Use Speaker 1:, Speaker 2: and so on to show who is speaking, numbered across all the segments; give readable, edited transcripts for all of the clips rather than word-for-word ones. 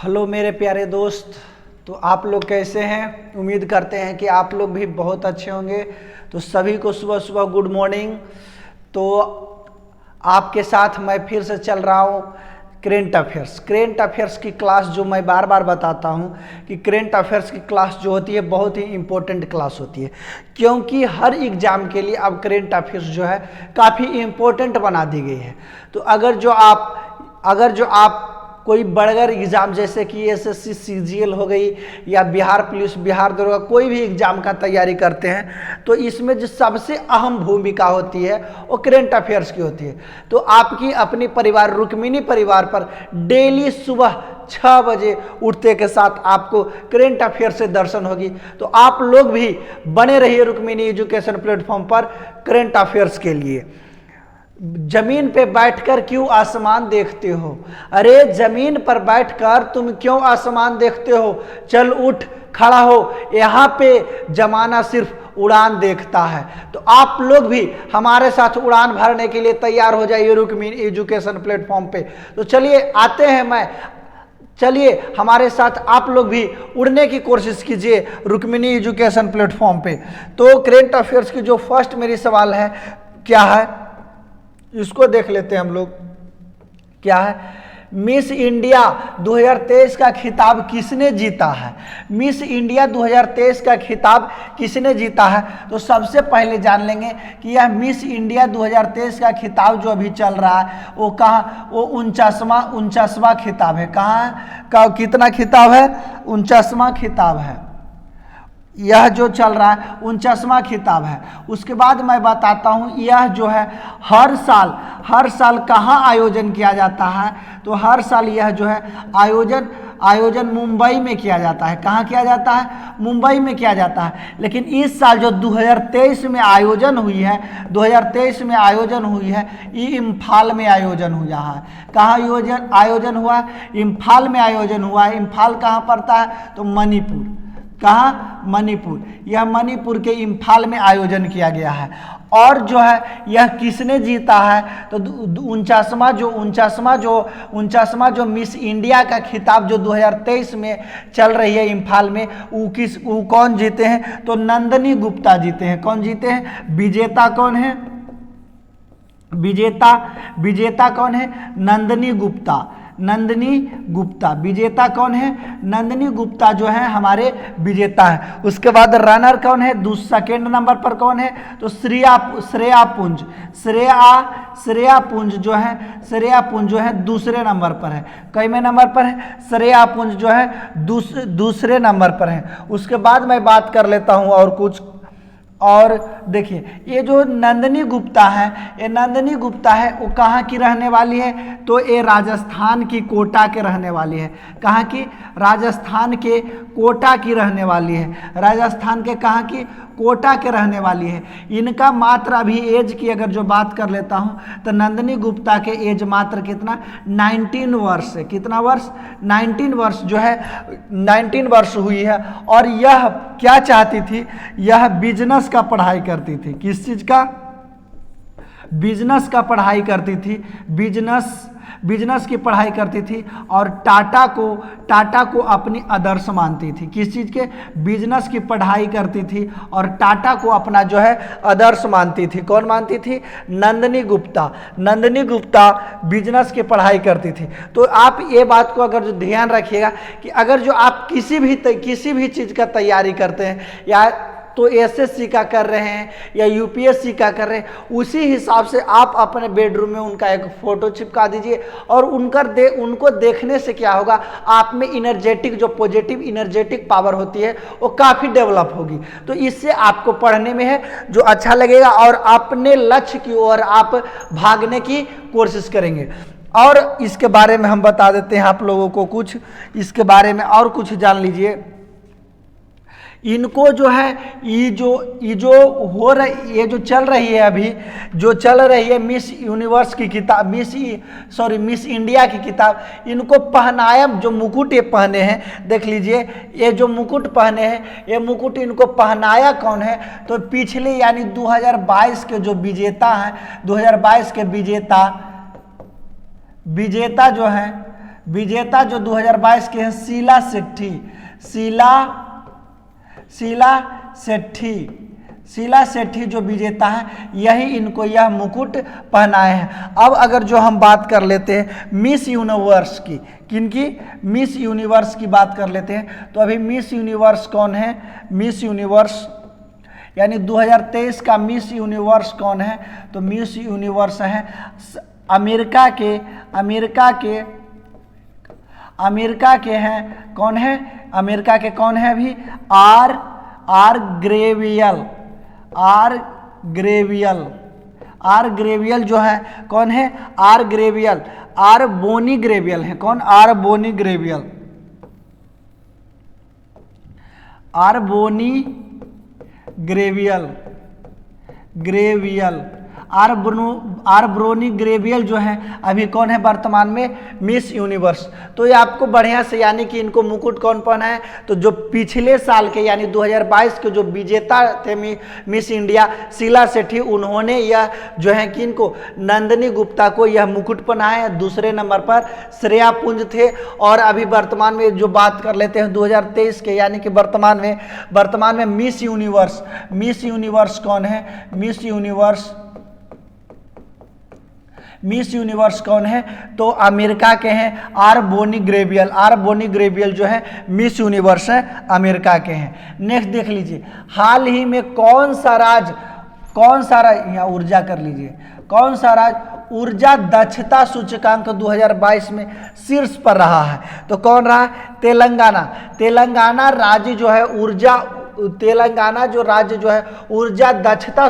Speaker 1: Hello मेरे प्यारे दोस्त। तो आप लोग कैसे हैं? उम्मीद करते हैं कि आप लोग भी बहुत अच्छे होंगे। तो सभी को सुबह सुबह गुड मॉर्निंग। तो आपके साथ मैं फिर से चल रहा हूँ करेंट अफेयर्स की क्लास, जो मैं बार बार बताता हूँ कि करेंट अफेयर्स की क्लास जो होती है बहुत ही इम्पोर्टेंट क्लास होती है, क्योंकि हर एग्जाम के लिए अब करेंट अफेयर्स जो है काफ़ी इम्पोर्टेंट बना दी गई है। तो अगर जो आप कोई बड़गर एग्जाम जैसे कि एसएससी सीजीएल हो गई या बिहार पुलिस, बिहार दरोगा, कोई भी एग्जाम का तैयारी करते हैं तो इसमें जो सबसे अहम भूमिका होती है वो करेंट अफेयर्स की होती है। तो आपकी अपनी परिवार रुक्मिणी परिवार पर डेली सुबह 6 बजे उठते के साथ आपको करेंट अफेयर से दर्शन होगी। तो आप लोग भी बने रहिए रुक्मिणी एजुकेशन प्लेटफॉर्म पर करेंट अफेयर्स के लिए। जमीन पे बैठकर क्यों आसमान देखते हो? अरे जमीन पर बैठकर तुम क्यों आसमान देखते हो? चल उठ खड़ा हो, यहाँ पे जमाना सिर्फ उड़ान देखता है। तो आप लोग भी हमारे साथ उड़ान भरने के लिए तैयार हो जाइए रुक्मिणी एजुकेशन प्लेटफॉर्म पे। तो चलिए आते हैं चलिए हमारे साथ आप लोग भी उड़ने की कोशिश कीजिए रुक्मिणी एजुकेशन प्लेटफॉर्म पे। तो करेंट अफेयर्स की जो फर्स्ट मेरी सवाल है क्या है, इसको देख लेते हैं हम लोग। क्या है? मिस इंडिया 2023 का खिताब किसने जीता है? मिस इंडिया 2023 का खिताब किसने जीता है? तो सबसे पहले जान लेंगे कि यह मिस इंडिया 2023 का खिताब जो अभी चल रहा है वो कहाँ, वो 49वां खिताब है। कहाँ का कितना खिताब है? 49वां खिताब है। यह जो चल रहा है 49वां खिताब है। उसके बाद मैं बताता हूँ यह जो है हर साल कहाँ आयोजन किया जाता है। तो हर साल यह जो है आयोजन मुंबई में किया जाता है। कहाँ किया जाता है? मुंबई में किया जाता है। लेकिन इस साल जो 2023 में आयोजन हुई है, 2023 में आयोजन हुई है, ये इम्फाल में आयोजन हुआ है। कहाँ आयोजन हुआ? इम्फाल में आयोजन हुआ है। इम्फाल कहाँ पड़ता है? तो मणिपुर। कहाँ? मणिपुर। यह मणिपुर के इम्फाल में आयोजन किया गया है। और जो है यह किसने जीता है? तो 49वां जो मिस इंडिया का खिताब जो 2023 में चल रही है इम्फाल में, वो कौन जीते हैं? तो नंदिनी गुप्ता जीते हैं। कौन जीते हैं? विजेता कौन है? विजेता कौन है? नंदिनी गुप्ता। विजेता कौन है? नंदिनी गुप्ता जो है हमारे विजेता है। उसके बाद रनर कौन है? सेकेंड नंबर पर कौन है? तो श्रेया पुंज जो है दूसरे नंबर पर है। कईवें नंबर पर है? श्रेया पुंज जो है दूसरे नंबर पर है। उसके बाद मैं बात कर लेता हूँ और कुछ। और देखिए ये जो नंदिनी गुप्ता है वो कहाँ की रहने वाली है? तो ये राजस्थान की कोटा के रहने वाली है। कहाँ की? राजस्थान के कोटा की रहने वाली है। राजस्थान के कहाँ की? कोटा के रहने वाली है। इनका मात्र अभी एज की अगर जो बात कर लेता हूँ तो नंदिनी गुप्ता के एज मात्र कितना? 19 वर्ष है। कितना वर्ष? 19 वर्ष जो है 19 वर्ष हुई है। और यह क्या चाहती थी? यह बिजनेस का पढ़ाई करती थी। किस चीज का? बिजनेस का पढ़ाई करती थी। बिजनेस की पढ़ाई करती थी और टाटा को अपनी आदर्श मानती थी। किस चीज़ के? बिजनेस की पढ़ाई करती थी और टाटा को अपना जो है आदर्श मानती थी। कौन मानती थी? नंदिनी गुप्ता बिजनेस की पढ़ाई करती थी। तो आप ये बात को अगर जो ध्यान रखिएगा कि अगर जो आप किसी भी चीज़ का तैयारी करते हैं, या तो एसएससी का कर रहे हैं या यूपीएससी का कर रहे हैं, उसी हिसाब से आप अपने बेडरूम में उनका एक फ़ोटो चिपका दीजिए। और उनको देखने से क्या होगा? आप में इनर्जेटिक जो पॉजिटिव इनर्जेटिक पावर होती है वो काफ़ी डेवलप होगी। तो इससे आपको पढ़ने में है जो अच्छा लगेगा और अपने लक्ष्य की ओर आप भागने की कोशिश करेंगे। और इसके बारे में हम बता देते हैं आप लोगों को कुछ, इसके बारे में और कुछ जान लीजिए। इनको जो है ये जो चल रही है अभी, जो चल रही है मिस यूनिवर्स की किताब, मिस इंडिया की किताब, इनको पहनाया जो मुकुट ये पहने हैं, देख लीजिए ये जो मुकुट पहने हैं, ये मुकुट इनको पहनाया कौन है? तो पिछले यानी 2022 के जो विजेता हैं, 2022 के विजेता जो हैं विजेता जो 2022 के हैं शीला शेट्टी, शीला शेट्टी जो विजेता है, यही इनको यह मुकुट पहनाए हैं। अब अगर जो हम बात कर लेते हैं मिस यूनिवर्स की, किनकी, मिस यूनिवर्स की बात कर लेते हैं, तो अभी मिस यूनिवर्स कौन है, मिस यूनिवर्स यानी 2023 का मिस यूनिवर्स कौन है, तो मिस यूनिवर्स है अमेरिका के हैं, कौन है, अमेरिका के कौन है अभी, आर ग्रेवियल जो है कौन है, आर बोनी ग्रेवियल है, कौन, आर बोनी ग्रेवियल आर ब्रोनी ग्रेवियल जो है अभी कौन है वर्तमान में मिस यूनिवर्स। तो ये आपको बढ़िया से यानी कि इनको मुकुट कौन पहना है, तो जो पिछले साल के यानी 2022 के जो विजेता थे मिस इंडिया शीला शेट्टी, उन्होंने यह जो है कि इनको नंदिनी गुप्ता को यह मुकुट पहनाया है। दूसरे नंबर पर श्रेया पुंज थे। और अभी वर्तमान में जो बात कर लेते हैं 2023 के यानी कि वर्तमान में मिस यूनिवर्स कौन है, मिस यूनिवर्स कौन है, तो अमेरिका के हैं आर बोनी ग्रेवियल जो है मिस यूनिवर्स है, अमेरिका के हैं। नेक्स्ट देख लीजिए, हाल ही में कौन सा राज्य यहाँ ऊर्जा कर लीजिए, कौन सा राज्य ऊर्जा दक्षता सूचकांक 2022 में शीर्ष पर रहा है, तो कौन रहा, तेलंगाना राज्य जो है ऊर्जा दक्षता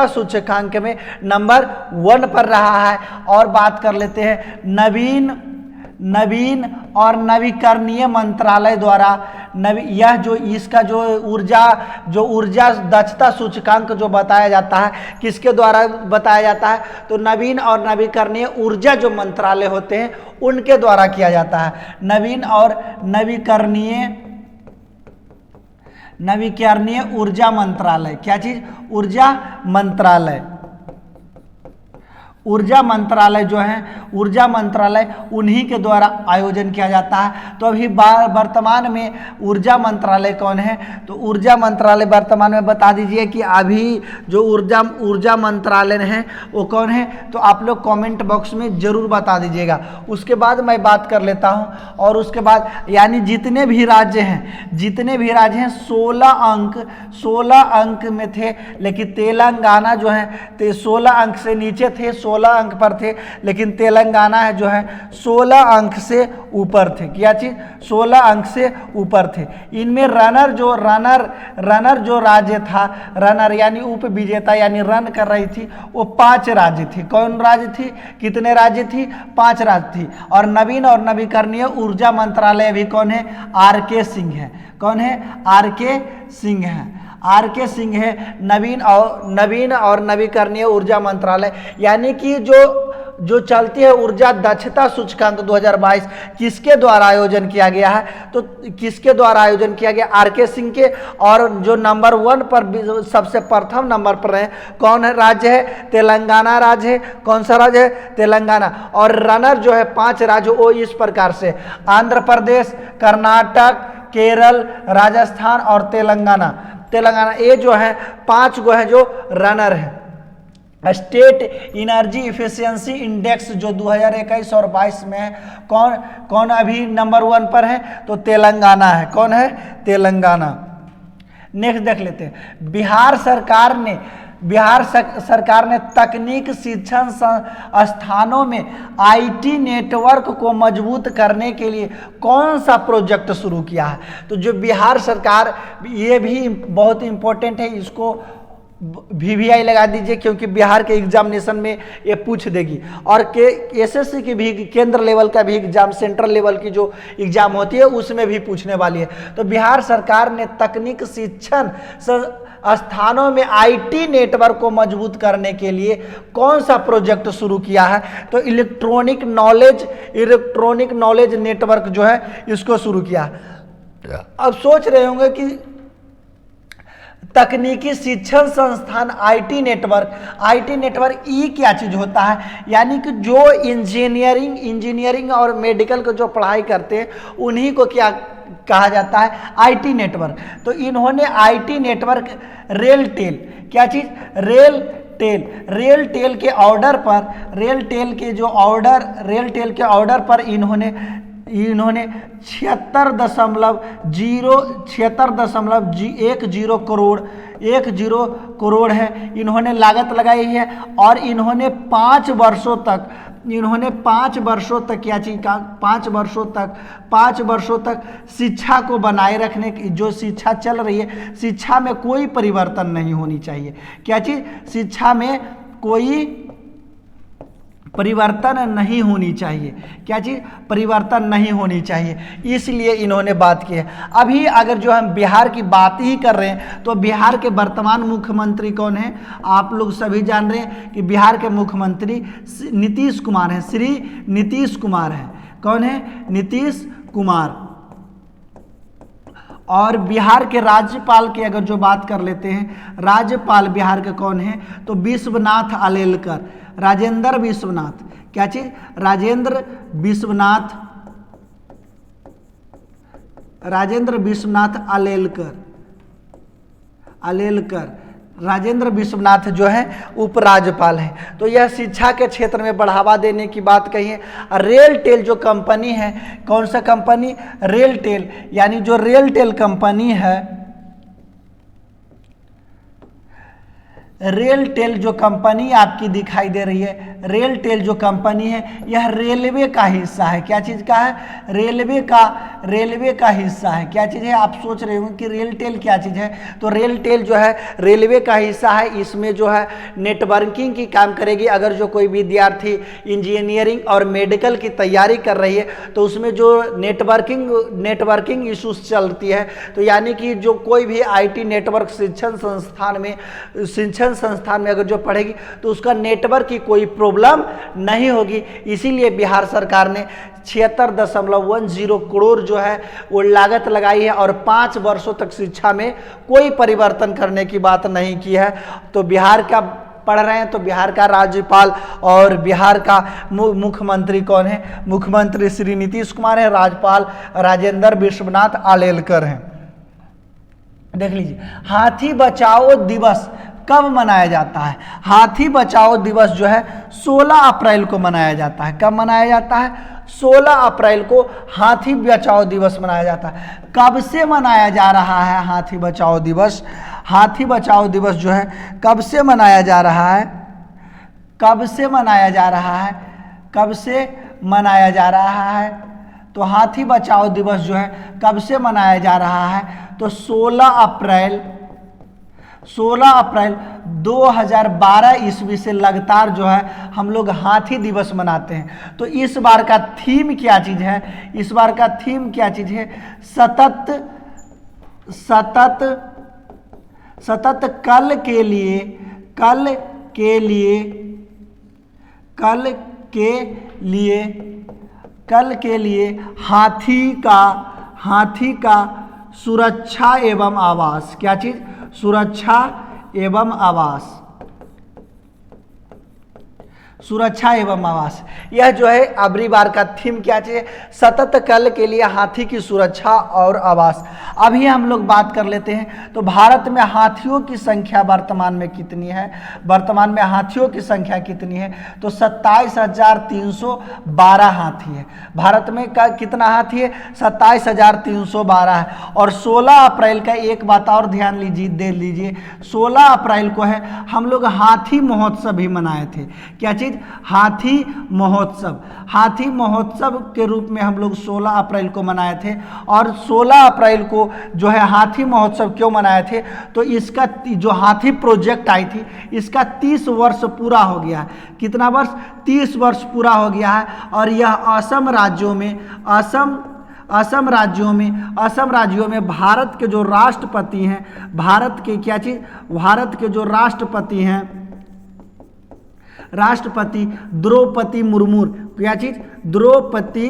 Speaker 1: सूचकांक में नंबर 1 पर रहा है। और बात कर लेते हैं नवीन और नवीकरणीय मंत्रालय द्वारा यह जो इसका जो ऊर्जा दक्षता सूचकांक जो बताया जाता है, किसके द्वारा बताया जाता है, तो नवीन और नवीकरणीय ऊर्जा जो मंत्रालय होते हैं उनके द्वारा किया जाता है। नवीन और नवीकरणीय ऊर्जा मंत्रालय, क्या चीज, ऊर्जा मंत्रालय जो है, ऊर्जा मंत्रालय उन्हीं के द्वारा आयोजन किया जाता है। तो अभी वर्तमान में ऊर्जा मंत्रालय कौन है, तो ऊर्जा मंत्रालय वर्तमान में बता दीजिए कि अभी जो ऊर्जा मंत्रालय है वो कौन है, तो आप लोग कमेंट बॉक्स में जरूर बता दीजिएगा। उसके बाद मैं बात कर लेता हूं, और उसके बाद यानी जितने भी राज्य हैं 16 अंक में थे, लेकिन तेलंगाना जो है 16 अंक से नीचे थे, 16 अंक पर थे, लेकिन तेलंगाना है जो है 16 अंक से ऊपर थे। क्या चीज, 16 अंक से ऊपर थे। इनमें रनर जो राज्य था, रनर यानी उप विजेता यानी रन कर रही थी, वो 5 राज्य थी। कौन राज्य थी, कितने राज्य थी, 5 राज्य थी। और नवीन और नवीकरणीय ऊर्जा मंत्रालय भी कौन है, आर.के. सिंह है। कौन है, आर.के. सिंह है नवीन और नवीकरणीय ऊर्जा मंत्रालय। यानी कि जो चलती है ऊर्जा दक्षता सूचकांक 2022 किसके द्वारा आयोजन किया गया है, तो किसके द्वारा आयोजन किया गया, आर.के. सिंह के। और जो नंबर 1 पर सबसे प्रथम नंबर पर है कौन है, राज्य है तेलंगाना राज्य है। कौन सा राज्य है, तेलंगाना। और रनर जो है 5 राज्य वो इस प्रकार से, आंध्र प्रदेश, कर्नाटक, केरल, राजस्थान और तेलंगाना। ये जो है 5 गो है जो रनर है। स्टेट एनर्जी इफिशियंसी इंडेक्स जो 2021 और 22 में है, कौन अभी नंबर 1 पर है, तो तेलंगाना है। कौन है, तेलंगाना। नेक्स्ट देख लेते हैं, बिहार सरकार ने तकनीक शिक्षण संस्थानों में आईटी नेटवर्क को मजबूत करने के लिए कौन सा प्रोजेक्ट शुरू किया है, तो जो बिहार सरकार, ये भी बहुत इंपॉर्टेंट है, इसको VVI लगा दीजिए, क्योंकि बिहार के एग्जामिनेशन में ये पूछ देगी। और SSC की भी केंद्र लेवल का भी एग्जाम, सेंट्रल लेवल की जो एग्जाम होती है उसमें भी पूछने वाली है। तो बिहार सरकार ने तकनीक शिक्षण स्थानों में आईटी नेटवर्क को मजबूत करने के लिए कौन सा प्रोजेक्ट शुरू किया है, तो इलेक्ट्रॉनिक नॉलेज नेटवर्क जो है इसको शुरू किया। अब सोच रहे होंगे कि तकनीकी शिक्षण संस्थान आईटी नेटवर्क ई क्या चीज होता है, यानी कि जो इंजीनियरिंग और मेडिकल को जो पढ़ाई करते हैं उन्हीं को क्या कहा जाता है, आईटी नेटवर्क। तो इन्होंने आईटी नेटवर्क रेलटेल, क्या चीज, रेलटेल के ऑर्डर पर, रेलटेल के ऑर्डर पर इन्होंने 76.10 करोड़ है इन्होंने लागत लगाई है। और इन्होंने 5 वर्षों तक क्या चीज का, 5 वर्षों तक शिक्षा को बनाए रखने की, जो शिक्षा चल रही है शिक्षा में कोई परिवर्तन नहीं होनी चाहिए, क्या चीज, शिक्षा में कोई परिवर्तन नहीं होनी चाहिए, क्या चीज, परिवर्तन नहीं होनी चाहिए, इसलिए इन्होंने बात की है। अभी अगर जो हम बिहार की बात ही कर रहे हैं तो बिहार के वर्तमान मुख्यमंत्री कौन है, आप लोग सभी जान रहे हैं कि बिहार के मुख्यमंत्री नीतीश कुमार हैं, श्री नीतीश कुमार हैं। कौन है, नीतीश कुमार। और बिहार के राज्यपाल की अगर जो बात कर लेते हैं, राज्यपाल बिहार के कौन है, तो विश्वनाथ आलेलकर, राजेंद्र विश्वनाथ, क्या चीज, राजेंद्र विश्वनाथ आलेलकर, राजेंद्र विश्वनाथ जो है उपराज्यपाल हैं। तो यह शिक्षा के क्षेत्र में बढ़ावा देने की बात कही है। रेलटेल जो कंपनी है, कौन सा कंपनी, रेलटेल, यानी जो रेलटेल कंपनी है, रेलटेल जो कंपनी आपकी दिखाई दे रही है, रेलटेल जो कंपनी है यह रेलवे का हिस्सा है, क्या चीज़ का है, रेलवे का हिस्सा है। क्या चीज़ है, आप सोच रहे हो कि रेलटेल क्या चीज़ है, तो रेलटेल जो है रेलवे का हिस्सा है। इसमें जो है नेटवर्किंग की काम करेगी। अगर जो कोई विद्यार्थी इंजीनियरिंग और मेडिकल की तैयारी कर रही है तो उसमें जो नेटवर्किंग इशूज चलती है, तो यानी कि जो कोई भी आईटी नेटवर्क शिक्षण संस्थान में अगर जो पढ़ेगी तो उसका नेटवर्क की कोई प्रॉब्लम नहीं होगी। इसीलिए बिहार सरकार ने 76.10 करोड़ जो है वो लागत लगाई है और 5 वर्षों तक शिक्षा में कोई परिवर्तन करने की बात नहीं की है। तो बिहार का पढ़ रहे हैं तो बिहार का राज्यपाल और बिहार का मुख्यमंत्री कौन है, मुख्यमंत्री श्री नीतीश कुमार है, राज्यपाल राजेंद्र विश्वनाथ आलेलकर हैं। देख लीजिए, हाथी बचाओ दिवस कब मनाया जाता है, हाथी बचाओ दिवस जो है 16 अप्रैल को मनाया जाता है। कब मनाया जाता है, 16 अप्रैल को हाथी बचाओ दिवस मनाया जाता है। कब से मनाया जा रहा है हाथी बचाओ दिवस, हाथी बचाओ दिवस जो है कब से मनाया जा रहा है, कब से मनाया जा रहा है, कब से मनाया जा रहा है, तो हाथी बचाओ दिवस जो है कब से मनाया जा रहा है, तो 16 अप्रैल 2012 ईस्वी से लगातार जो है हम लोग हाथी दिवस मनाते हैं। तो इस बार का थीम क्या चीज़ है, इस बार का थीम क्या चीज़ है, सतत कल के लिए हाथी का सुरक्षा एवं आवास, क्या चीज, सुरक्षा एवं आवास, सुरक्षा एवं आवास। यह जो है अबरी बार का थीम क्या चाहिए, सतत कल के लिए हाथी की सुरक्षा और आवास। अभी हम लोग बात कर लेते हैं तो भारत में हाथियों की संख्या वर्तमान में कितनी है, वर्तमान में हाथियों की संख्या कितनी है, तो 27,312 हाथी है। भारत में का कितना हाथी है, 27,312 है। और 16 अप्रैल का एक बात और ध्यान दे लीजिए, 16 अप्रैल को है हम लोग हाथी महोत्सव भी मनाए थे। क्या चीज, हाथी महोत्सव, हाथी महोत्सव के रूप में हम लोग 16 अप्रैल को मनाए थे। और 16 अप्रैल को जो है हाथी महोत्सव क्यों मनाए थे, तो इसका जो हाथी प्रोजेक्ट आई थी इसका 30 वर्ष पूरा हो गया है। कितना वर्ष, 30 वर्ष पूरा हो गया है। और यह असम राज्यों में भारत के जो राष्ट्रपति हैं, भारत के क्या चीज, भारत के जो राष्ट्रपति हैं, राष्ट्रपति द्रौपदी मुर्मू, क्या चीज, द्रौपदी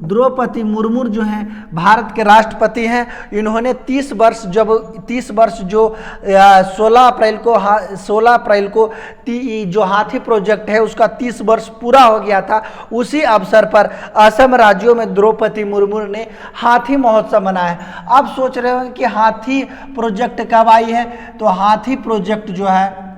Speaker 1: द्रौपदी मुर्मू जो हैं भारत के राष्ट्रपति हैं। इन्होंने 30 वर्ष जो 16 अप्रैल को जो हाथी प्रोजेक्ट है उसका 30 वर्ष पूरा हो गया था, उसी अवसर पर असम राज्यों में द्रौपदी मुर्मू ने हाथी महोत्सव मनाया। अब सोच रहे हो कि हाथी प्रोजेक्ट कब आई है, तो हाथी प्रोजेक्ट जो है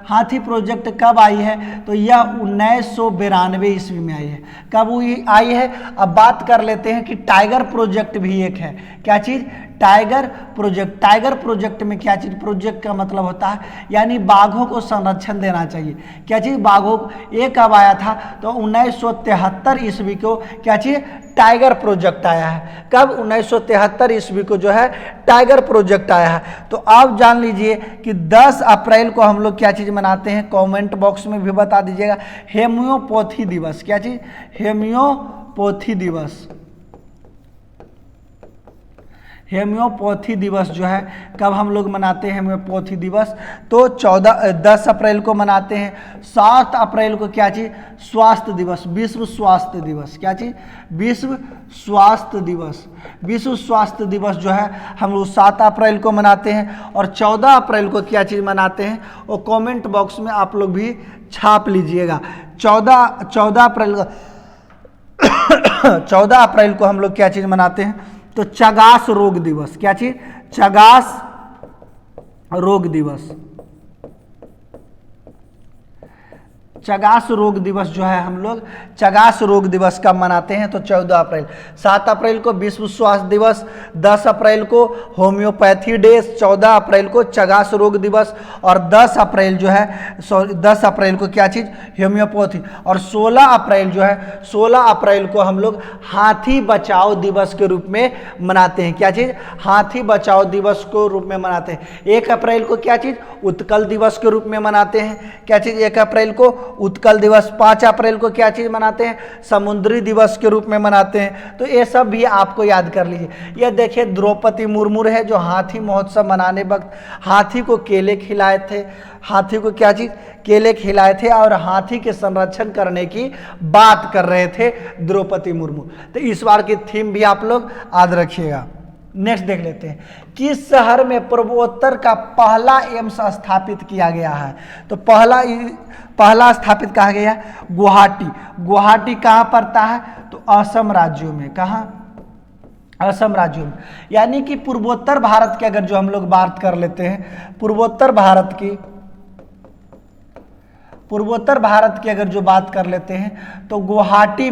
Speaker 1: हाथी प्रोजेक्ट कब आई है, तो यह 1992 ईस्वी में आई है। कब आई है, अब बात कर लेते हैं कि टाइगर प्रोजेक्ट भी एक है। क्या चीज़? टाइगर प्रोजेक्ट में क्या चीज़? प्रोजेक्ट का मतलब होता है यानी बाघों को संरक्षण देना चाहिए। क्या चीज़? बाघों। ये कब आया था, तो 1973 ईस्वी को क्या चीज़? टाइगर प्रोजेक्ट आया है। कब? 1973 ईस्वी को जो है टाइगर प्रोजेक्ट आया है। तो आप जान लीजिए कि 10 अप्रैल को हम लोग क्या चीज़ मनाते हैं, कमेंट बॉक्स में भी बता दीजिएगा। होम्योपैथी दिवस। क्या चीज़? होम्योपैथी दिवस। होम्योपैथी दिवस जो है कब हम लोग मनाते हैं होम्योपैथी दिवस, तो 10 अप्रैल को मनाते हैं। 7 अप्रैल को क्या चीज़? स्वास्थ्य दिवस, विश्व स्वास्थ्य दिवस। क्या चीज़? विश्व स्वास्थ्य दिवस। विश्व स्वास्थ्य दिवस जो है हम लोग 7 अप्रैल को मनाते हैं। और 14 अप्रैल को क्या चीज़ मनाते हैं, और कमेंट बॉक्स में आप लोग भी छाप लीजिएगा। 14 अप्रैल को हम लोग क्या चीज़ मनाते हैं, तो चगास रोग दिवस। क्या चीज? चगास रोग दिवस। चगास रोग दिवस जो है हम लोग चगास रोग दिवस कब मनाते हैं, तो 14 अप्रैल। 7 अप्रैल को विश्व स्वास्थ्य दिवस, 10 अप्रैल को होम्योपैथी डे, 14 अप्रैल को चगास रोग दिवस, और 10 अप्रैल जो है 10 अप्रैल को क्या चीज़? होम्योपैथी। और 16 अप्रैल जो है 16 अप्रैल को हम लोग हाथी बचाओ दिवस के रूप में मनाते हैं। क्या चीज़? हाथी बचाओ दिवस को रूप में मनाते हैं। 1 अप्रैल को क्या चीज़? उत्कल दिवस के रूप में मनाते हैं। क्या चीज़? 1 अप्रैल को उत्कल दिवस। 5 अप्रैल को क्या चीज़ मनाते हैं? समुद्री दिवस के रूप में मनाते हैं। तो ये सब भी आपको याद कर लीजिए। ये देखिए द्रौपदी मुर्मू है जो हाथी महोत्सव मनाने वक्त हाथी को केले खिलाए थे। हाथी को क्या चीज़? केले खिलाए थे और हाथी के संरक्षण करने की बात कर रहे थे द्रौपदी मुर्मू। तो इस बार की थीम भी आप लोग याद रखिएगा। नेक्स्ट देख लेते हैं, किस शहर में पूर्वोत्तर का पहला एम्स स्थापित किया गया है, तो पहला स्थापित कहा गया गुवाहाटी। गुवाहाटी कहाँ पड़ता है, तो असम राज्यों में। कहाँ? असम राज्यों में। यानी कि पूर्वोत्तर भारत की अगर जो हम लोग बात कर लेते हैं, पूर्वोत्तर भारत की अगर जो बात कर लेते हैं, तो गुवाहाटी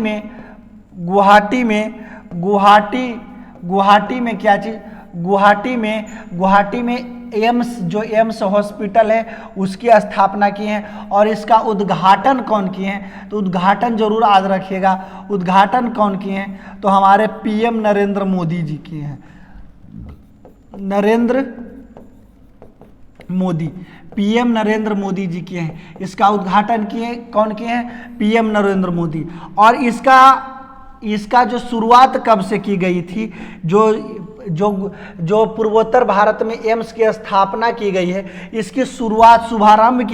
Speaker 1: में क्या चीज़? गुवाहाटी में एम्स हॉस्पिटल है उसकी स्थापना की है। और इसका उद्घाटन कौन किए हैं, तो उद्घाटन जरूर याद रखिएगा। उद्घाटन कौन किए हैं, तो हमारे पीएम नरेंद्र मोदी जी किए हैं। पीएम नरेंद्र मोदी जी किए हैं। इसका उद्घाटन कौन किए हैं? पीएम नरेंद्र मोदी। और इसका जो शुरुआत कब से की गई थी, जो पूर्वोत्तर भारत में एम्स की स्थापना की गई है, इसकी शुभारंभ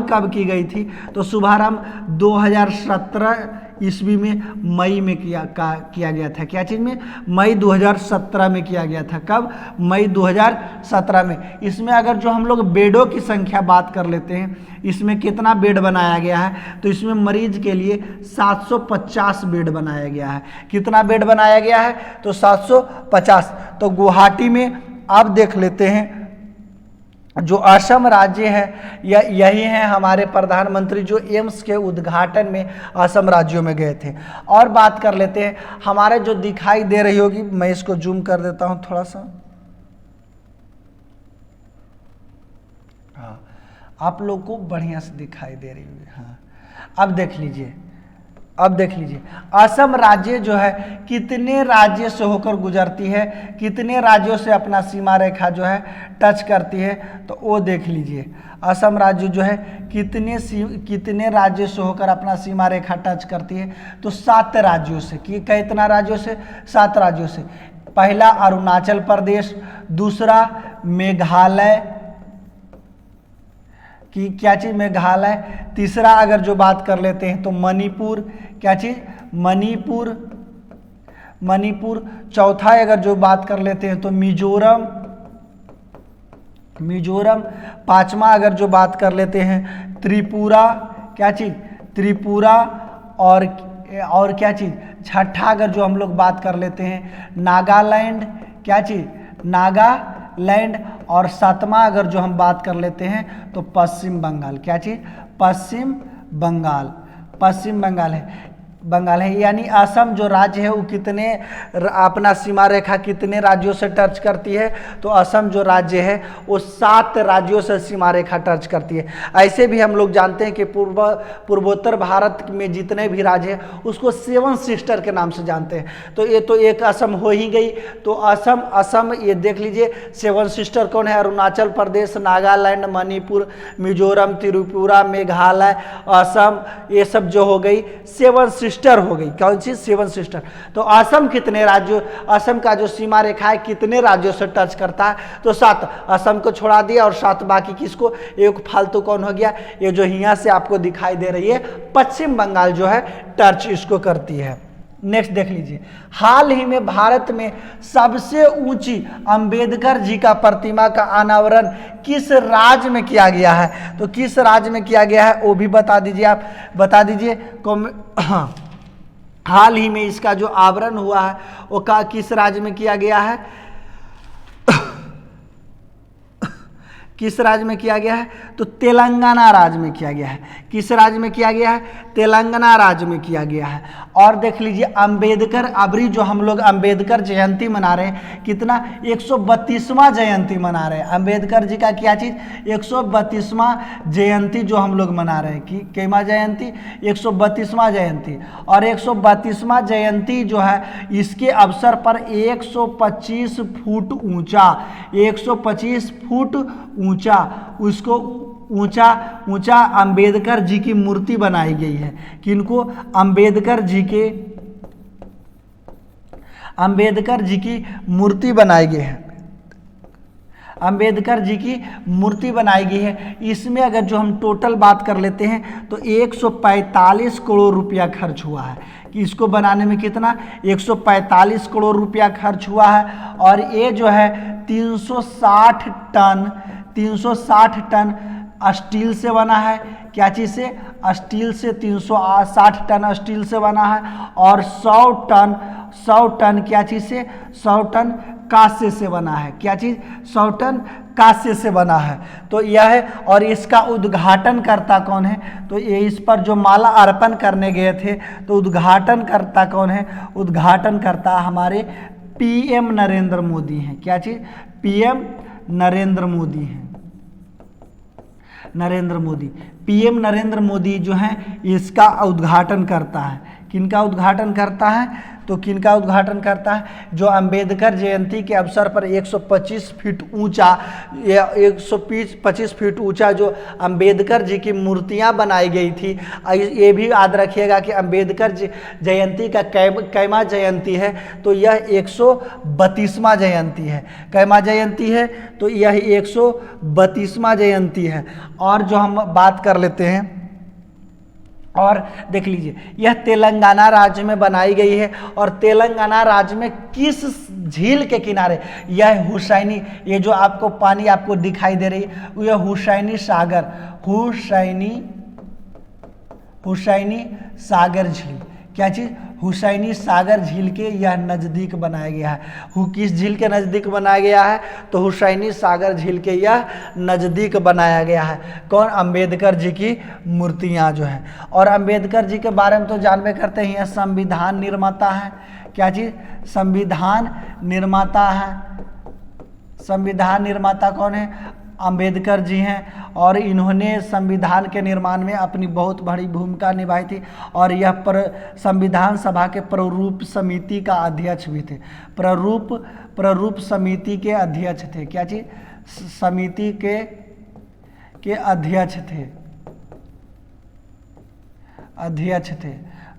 Speaker 1: कब की गई थी? तो शुभारंभ 2017 ईस्वी में मई में किया गया था। क्या चीज़ में? मई 2017 में किया गया था। कब? मई 2017 में। इसमें अगर जो हम लोग बेडों की संख्या बात कर लेते हैं, इसमें कितना बेड बनाया गया है, तो इसमें मरीज के लिए 750 बेड बनाया गया है। कितना बेड बनाया गया है, तो 750। तो गुवाहाटी में आप देख लेते हैं जो असम राज्य है, यही है हमारे प्रधानमंत्री जो एम्स के उद्घाटन में असम राज्यों में गए थे। और बात कर लेते हैं, हमारे जो दिखाई दे रही होगी, मैं इसको जूम कर देता हूं थोड़ा सा। हाँ, आप लोग को बढ़िया से दिखाई दे रही होगी। हाँ, अब देख लीजिए असम राज्य जो है कितने राज्य से होकर गुजरती है, कितने राज्यों से अपना सीमा रेखा जो है टच करती है, तो वो देख लीजिए। असम राज्य जो है कितने राज्यों से होकर अपना सीमा रेखा टच करती है, तो 7 राज्यों से। कितना राज्यों से? 7 राज्यों से। पहला अरुणाचल प्रदेश, दूसरा मेघालय, कि क्या चीज़ मेघालय। तीसरा अगर जो बात कर लेते हैं तो मणिपुर, क्या चीज़ मणिपुर। चौथा अगर जो बात कर लेते हैं तो मिजोरम। पांचवा अगर जो बात कर लेते हैं त्रिपुरा, क्या चीज़ त्रिपुरा। और क्या चीज़ छठा अगर जो हम लोग बात कर लेते हैं नागालैंड, क्या चीज़ नागालैंड। और सातवां अगर जो हम बात कर लेते हैं तो पश्चिम बंगाल, क्या चीज़ पश्चिम बंगाल है। यानी असम जो राज्य है वो कितने अपना सीमा रेखा कितने राज्यों से टच करती है, तो असम जो राज्य है वो 7 राज्यों से सीमा रेखा टच करती है। ऐसे भी हम लोग जानते हैं कि पूर्वोत्तर भारत में जितने भी राज्य हैं उसको 7 सिस्टर के नाम से जानते हैं। तो ये तो एक असम हो ही गई। तो असम ये देख लीजिए 7 सिस्टर कौन है, अरुणाचल प्रदेश, नागालैंड, मणिपुर, मिजोरम, त्रिपुरा, मेघालय, असम, ये सब जो हो गई 7 सिस्टर हो गई। कौन सी 7 सिस्टर। तो असम कितने राज्यों, असम का जो सीमा रेखा है कितने राज्यों से टच करता है, तो 7। असम को छोड़ा दिया और 7 बाकी किसको, एक फालतू कौन हो गया, ये जो यहाँ से आपको दिखाई दे रही है पश्चिम बंगाल जो है टच इसको करती है। नेक्स्ट देख लीजिए, हाल ही में भारत में सबसे ऊंची अंबेडकर जी का प्रतिमा का अनावरण किस राज्य में किया गया है, तो किस राज्य में किया गया है वो भी बता दीजिए, आप बता दीजिए। हाल ही में इसका जो आवरण हुआ है वो किस राज्य में किया गया है, किस राज्य में किया गया है, तो तेलंगाना राज्य में किया गया है। किस राज्य में किया गया है, तेलंगाना राज्य में किया गया है। और देख लीजिए अंबेडकर, अबरी जो हम लोग अंबेडकर जयंती मना रहे हैं, कितना 132वां जयंती मना रहे हैं अंबेडकर जी का, क्या चीज़ 132वां जयंती जो हम लोग मना रहे हैं कि केमा जयंती 132वां जयंती। और 132वां जयंती जो है इसके अवसर पर 125 फुट ऊंचा, 125 फुट ऊंचा उसको ऊंचा अंबेडकर जी की मूर्ति बनाई गई है। किनको, अंबेडकर जी की मूर्ति बनाई गई है, अंबेडकर जी की मूर्ति बनाई गई है। इसमें अगर जो हम टोटल बात कर लेते हैं तो 145 करोड़ रुपया खर्च हुआ है कि इसको बनाने में कितना 145 करोड़ रुपया खर्च हुआ है। और ये जो है 360 टन स्टील से बना है, क्या चीज़ से, स्टील से 360 टन स्टील से बना है। और 100 टन क्या चीज़ से, 100 टन कांसे से बना है, क्या चीज़ 100 टन कांसे से बना है। तो यह है। और इसका उद्घाटन करता कौन है, तो ये इस पर जो माला अर्पण करने गए थे तो उद्घाटन करता कौन है, उद्घाटन करता हमारे PM नरेंद्र मोदी हैं। क्या चीज़, PM नरेंद्र मोदी हैं, PM नरेंद्र मोदी जो हैं इसका उद्घाटन करता है। किनका उद्घाटन करता है, तो किनका उद्घाटन करता है, जो अंबेडकर जयंती के अवसर पर 125 फीट ऊंचा, 125 फीट ऊंचा जो अंबेडकर जी की मूर्तियां बनाई गई थी। ये भी याद रखिएगा कि अंबेडकर जयंती का कैमा जयंती है, तो यह 132वां जयंती है। कैमा जयंती है, तो यह 132वां जयंती है। और जो हम बात कर लेते हैं, और देख लीजिए यह तेलंगाना राज्य में बनाई गई है। और तेलंगाना राज्य में किस झील के किनारे, यह हुसैनी, ये जो आपको पानी आपको दिखाई दे रही है यह हुसैनी सागर झील, क्या चीज़, हुसैनी सागर झील के यह नज़दीक बनाया गया है। किस झील के नज़दीक बनाया गया है, तो हुसैनी सागर झील के यह नज़दीक बनाया गया है। कौन, अंबेडकर जी की मूर्तियाँ जो है। और अंबेडकर जी के बारे में तो जानबे करते हैं, यह संविधान निर्माता है, क्या चीज़, संविधान निर्माता है। संविधान निर्माता कौन है, अंबेडकर जी हैं। और इन्होंने संविधान के निर्माण में अपनी बहुत बड़ी भूमिका निभाई थी। और यह संविधान सभा के प्रारूप समिति का अध्यक्ष भी थे, प्रारूप समिति के अध्यक्ष थे, क्या चीज़, समिति के अध्यक्ष थे,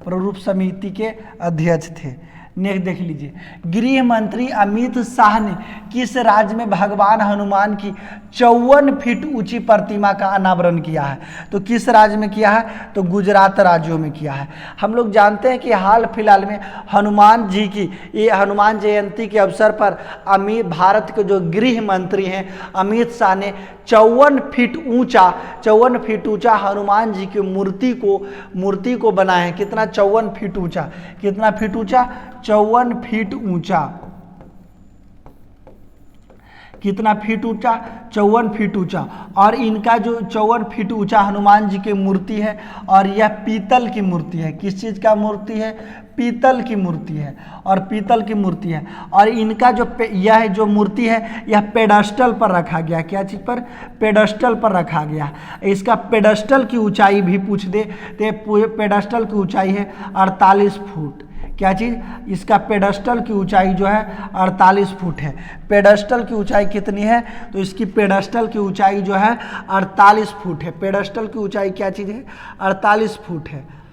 Speaker 1: प्रारूप समिति के अध्यक्ष थे। नेक्स्ट देख लीजिए, गृह मंत्री अमित शाह ने किस राज्य में भगवान हनुमान की 54 फीट ऊंची प्रतिमा का अनावरण किया है? तो किस राज्य में किया है? तो गुजरात राज्यों में किया है। हम लोग जानते हैं कि हाल फिलहाल में हनुमान जी की ये हनुमान जयंती के अवसर पर भारत के जो गृह मंत्री हैं अमित शाह ने 54 फीट ऊंचा हनुमान जी की मूर्ति को बनाया है। कितना? 54 फीट ऊंचा। कितना फीट ऊंचा? 54 फीट ऊंचा। कितना फीट ऊंचा? 54 फीट ऊंचा। और इनका जो 54 फीट ऊंचा हनुमान जी की मूर्ति है और यह पीतल की मूर्ति है। किस चीज का मूर्ति है? पीतल की मूर्ति है। और पीतल की मूर्ति है और इनका यह जो मूर्ति है यह पेडस्टल पर रखा गया। क्या चीज पर? पेडस्टल पर रखा गया। इसका पेडस्टल की ऊंचाई भी पूछ दे तो पेडस्टल की ऊंचाई है 48 फुट। क्या चीज़? इसका पेडस्टल की ऊंचाई जो है 48 फुट है। पेडस्टल की ऊंचाई कितनी है? तो इसकी पेडस्टल की ऊंचाई जो है 48 फुट है। पेडस्टल की ऊंचाई क्या चीज़ है? 48 फुट है।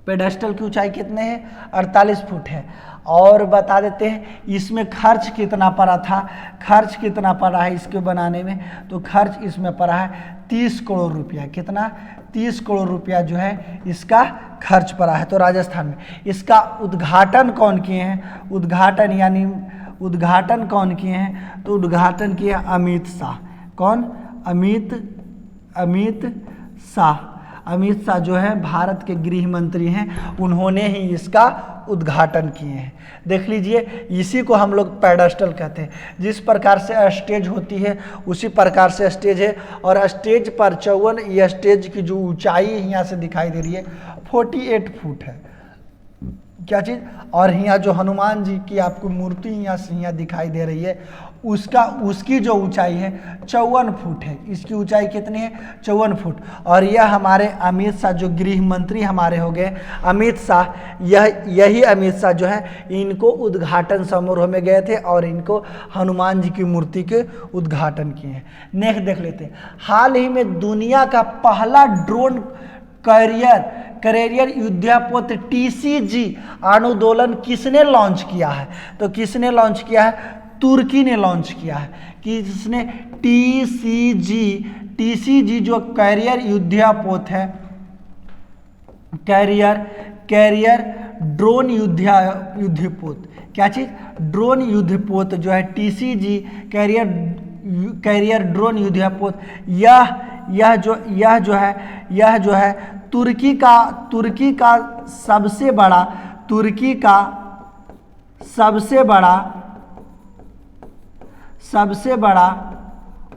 Speaker 1: पेडस्टल की ऊंचाई कितने है? 48 फुट है। और बता देते हैं इसमें खर्च कितना पड़ा था। खर्च कितना पड़ा है इसके बनाने में? तो खर्च इसमें पड़ा है 30 करोड़ रुपया। कितना? 30 करोड़ रुपया जो है इसका खर्च पड़ा है। तो राजस्थान में इसका उद्घाटन कौन किए हैं? उद्घाटन कौन किए हैं? तो उद्घाटन किया अमित शाह। कौन? अमित शाह। अमित शाह जो है भारत के गृह मंत्री हैं, उन्होंने ही इसका उद्घाटन किए हैं। देख लीजिए, इसी को हम लोग पेडस्टल कहते हैं। जिस प्रकार से स्टेज होती है उसी प्रकार से स्टेज है। और स्टेज पर 54, यह स्टेज की जो ऊंचाई यहाँ से दिखाई दे रही है 48 फुट है। क्या चीज़? और यहाँ जो हनुमान जी की आपको मूर्ति यहाँ दिखाई दे रही है उसकी जो ऊंचाई है 54 फुट है। इसकी ऊंचाई कितनी है? 54 फुट। और यह हमारे अमित शाह जो गृह मंत्री हमारे हो गए अमित शाह, यही अमित शाह जो है इनको उद्घाटन समारोह में गए थे और इनको हनुमान जी की मूर्ति के उद्घाटन किए हैं। नेक्स्ट देख लेते हैं, हाल ही में दुनिया का पहला ड्रोन कैरियर युद्धपोत TCG अनुदोलन किसने लॉन्च किया है? तो किसने लॉन्च किया है? तुर्की ने लॉन्च किया है। किसने? TCG जो कैरियर युद्धपोत है, कैरियर ड्रोन युद्धपोत। क्या चीज? ड्रोन युद्धपोत जो है TCG कैरियर ड्रोन युद्धपोत, यह जो है तुर्की का सबसे बड़ा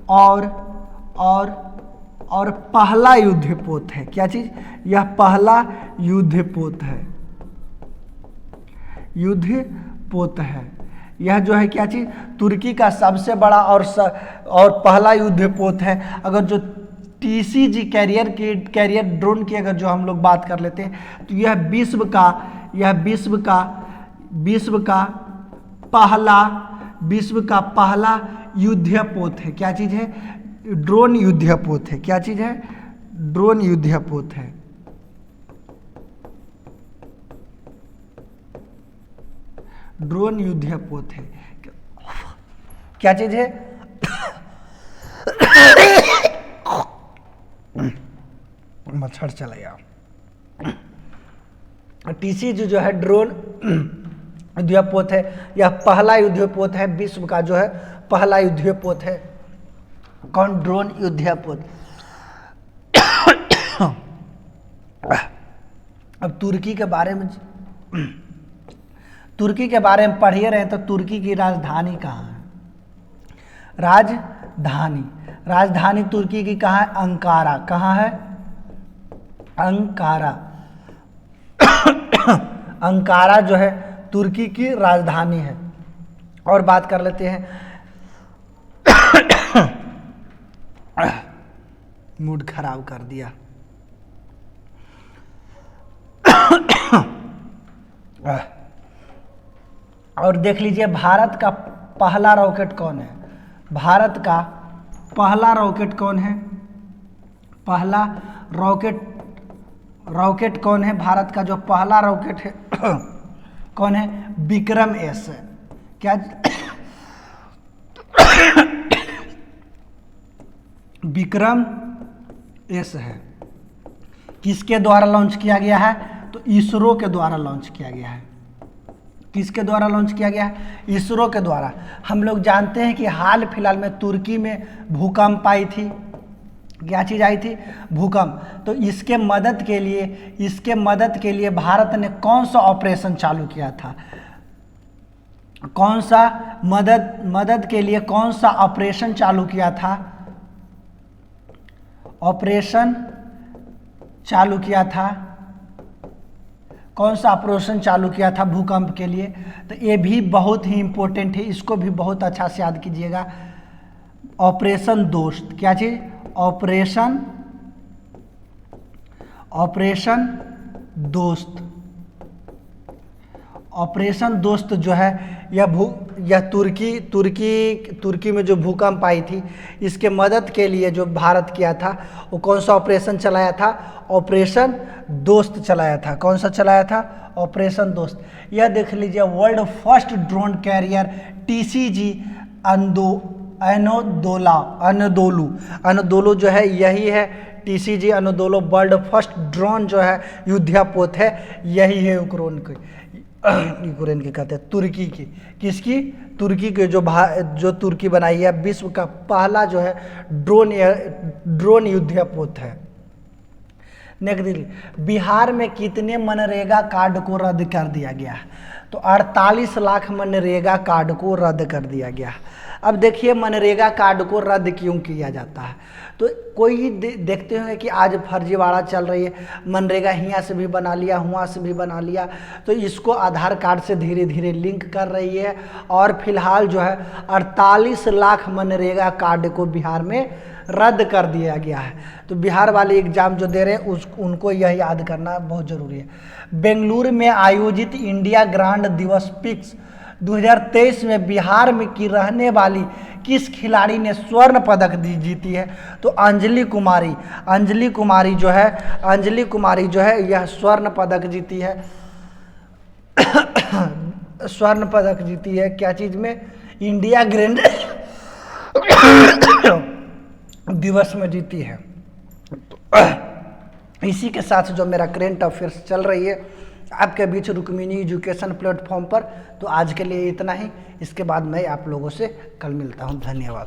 Speaker 1: और पहला युद्धपोत है। क्या चीज? यह पहला युद्धपोत है। यह जो है क्या चीज? तुर्की का सबसे बड़ा और पहला युद्धपोत है। अगर जो TCG कैरियर ड्रोन की अगर जो हम लोग बात कर लेते हैं तो यह विश्व का पहला युद्धपोत है। क्या चीज है? ड्रोन युद्धपोत है। क्या चीज है? ड्रोन युद्धपोत है। ड्रोन युद्धपोत है। क्या चीज है? मच्छर चला गया। TCG जो है ड्रोन युद्धपोत है। यह पहला युद्धपोत है, विश्व का जो है पहला युद्धपोत है। कौन? ड्रोन युद्धपोत। अब तुर्की के बारे में पढ़िए रहे तो तुर्की की राजधानी कहाँ है? राजधानी तुर्की की कहाँ है? अंकारा। कहाँ है? अंकारा जो है तुर्की की राजधानी है। और बात कर लेते हैं, मूड खराब कर दिया। और देख लीजिए भारत का पहला रॉकेट कौन है? भारत का पहला रॉकेट कौन है? पहला रॉकेट रॉकेट कौन है? भारत का जो पहला रॉकेट है कौन है? विक्रम एस है। क्या विक्रम एस है। किसके द्वारा लॉन्च किया गया है? तो इसरो के द्वारा लॉन्च किया गया है। किसके द्वारा लॉन्च किया गया है? इसरो के द्वारा। हम लोग जानते हैं कि हाल फिलहाल में तुर्की में भूकंप आई थी। क्या चीज़ आई थी? भूकंप। तो इसके मदद के लिए भारत ने कौन सा ऑपरेशन चालू किया था? कौन सा मदद के लिए कौन सा ऑपरेशन चालू किया था? ऑपरेशन चालू किया था। कौन सा ऑपरेशन चालू किया था भूकंप के लिए? तो ये भी बहुत ही इंपॉर्टेंट है, इसको भी बहुत अच्छा से याद कीजिएगा। ऑपरेशन दोस्त। क्या चीज? ऑपरेशन दोस्त। ऑपरेशन दोस्त जो है यह तुर्की में जो भूकंप आई थी, इसके मदद के लिए जो भारत किया था वो कौन सा ऑपरेशन चलाया था? ऑपरेशन दोस्त चलाया था। कौन सा चलाया था? ऑपरेशन दोस्त। यह देख लीजिए, world first drone carrier TCG Anadolu जो है, यही है TCG Anadolu. World first drone जो है युद्धपोत है, यही है यूक्रेन की कहते हैं, तुर्की की। किसकी? तुर्की के जो तुर्की बनाई है, विश्व का पहला जो है ड्रोन युद्धपोत है। नेक्स्ट, बिहार में कितने मनरेगा कार्ड को रद्द कर दिया गया? तो 48 लाख मनरेगा कार्ड को रद्द कर दिया गया। अब देखिए मनरेगा कार्ड को रद्द क्यों किया जाता है? तो कोई देखते होंगे कि आज फर्जीवाड़ा चल रही है, मनरेगा यहाँ से भी बना लिया, वहाँ से भी बना लिया, तो इसको आधार कार्ड से धीरे धीरे लिंक कर रही है। और फिलहाल जो है 48 लाख मनरेगा कार्ड को बिहार में रद्द कर दिया गया है। तो बिहार वाले एग्जाम जो दे रहे हैं उनको यह याद करना बहुत ज़रूरी है। बेंगलुरु में आयोजित इंडिया ग्रांड दिवस पिक्स 2023 में बिहार में की रहने वाली किस खिलाड़ी ने स्वर्ण पदक जीती है? तो अंजलि कुमारी जो है यह स्वर्ण पदक जीती है। स्वर्ण पदक जीती है क्या चीज़ में? इंडिया ग्रांड दिवस में जीती है। तो इसी के साथ जो मेरा करेंट अफेयर्स चल रही है आपके बीच रुक्मिणी एजुकेशन प्लेटफॉर्म पर, तो आज के लिए इतना ही। इसके बाद मैं आप लोगों से कल मिलता हूं। धन्यवाद।